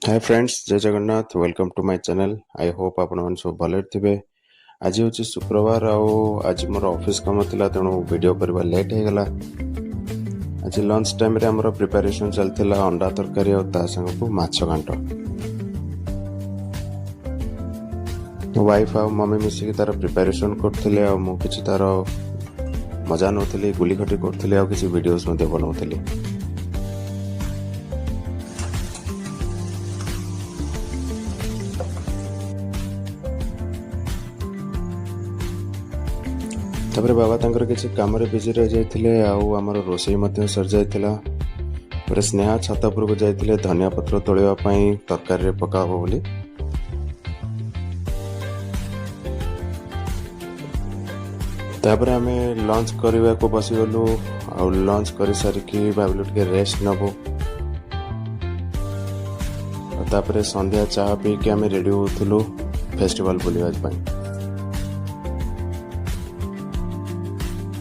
हाय friends, जय Jagannath. Welcome to my channel. I hope आपण मन सब भले थे। आज हूँ शुक्रवार आज मोर ऑफिस काम था, तेणु वीडियो करवा लेट हो गला। आज लंच टाइम रे हमर प्रिपरेशन चलता अंडा तरकारी और ता संग को माछ घांट। वाइफ आ मम्मी मिसिक तार प्रिपरेशन करथिले आ मु किछि तार मजा नउथली, गुली खटी करथिले आ किछि वीडियोस मध्ये बनाउथली। तापर बाबा तांकर किसी काम रे बिजी रह जाइथिले आउ हमर रोसई मध्ये सर जाइथिला। पर स्नेहा छत उपर को जाइथिले धनिया पत्र तोलिबा पई तरकारी रे पकाबो बोली। तापर आमे लंच करबा को बसी गलु आ लंच करि सारिकी भाबलु के रेस्ट नबो। तापर संध्या चाह पी के आमे रेडी होथुलु फेस्टिवल बुलिबा पई।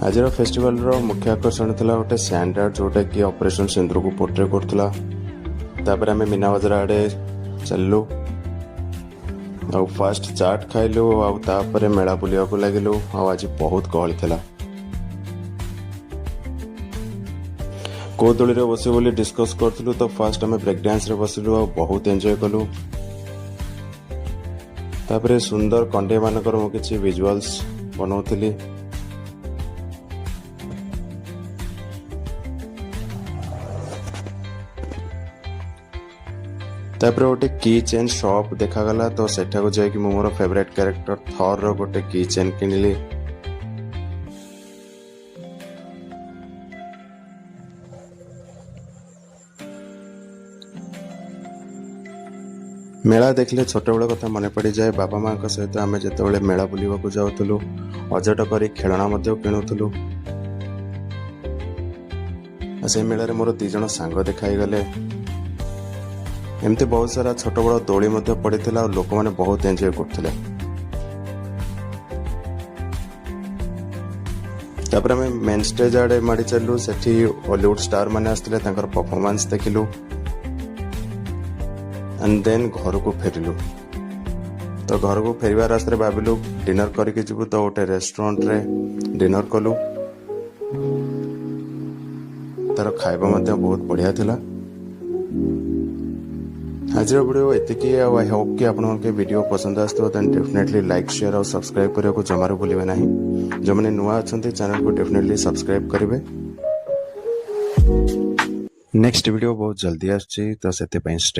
आज फेस्टिवल मुख्य आकर्षण था गोटे सैंड आर्ट जोटा कि ऑपरेशन सिंदूर को पोर्ट्रे करथला। तापर आमे मीना बजार आड़े चललु आ फास्ट चाट खाइलु आ तापर मेला बुलिया को लागिलु। आज बहुत गहली थिला। को दोली रे बसी बोली डिस्कस करथलु तो फास्ट आमे ब्रेक डांस रे बसिलु आ बहुत एंजॉय कलु। तापर सुंदर कंडे मानकर मो किछि विजुअल्स बनौथली। तापर गोटे की चेन शॉप देखा गला तो सेठा को जाय कि मोर फेवरेट कैरेक्टर थॉर रो गोटे की चेन किनिली। मेला देखले छोट बेल कथा मन पड़ जाए। बाबा माँ सहित आम जिते मेला बुलवा जाऊलु अजट कर खेलना किणुलु। से मेल मोर दी जन सांग देखाई गले। एमती बहुत सारा छोट बड़ दोली पड़ा और लोक मैंने बहुत एंजॉय करते। तापर आम मेन स्टेज आड़े माड़ी चलू। सेठी हॉलीवुड स्टार माने आसते परफॉर्मेंस देखिलु एंड देन घर को फेरिलु। तो घर को फेरवा रास्ते भाविलु डिनर करके जीवु तो गोटे रेस्टोरेंट रे डिनर कलु। तार खाइबा बहुत बढ़िया थिला। आज वीडियो एतिकी। आई होप कि आपन के वीडियो पसंद आसतो देन डेफिनेटली लाइक शेयर और सब्सक्राइब करिया को जमारो भूलिबे नाही। जो माने नुआ अछंती चैनल को डेफिनेटली सब्सक्राइब करिवे। नेक्स्ट वीडियो बहुत जल्दी आछी तो सेते पई स्टे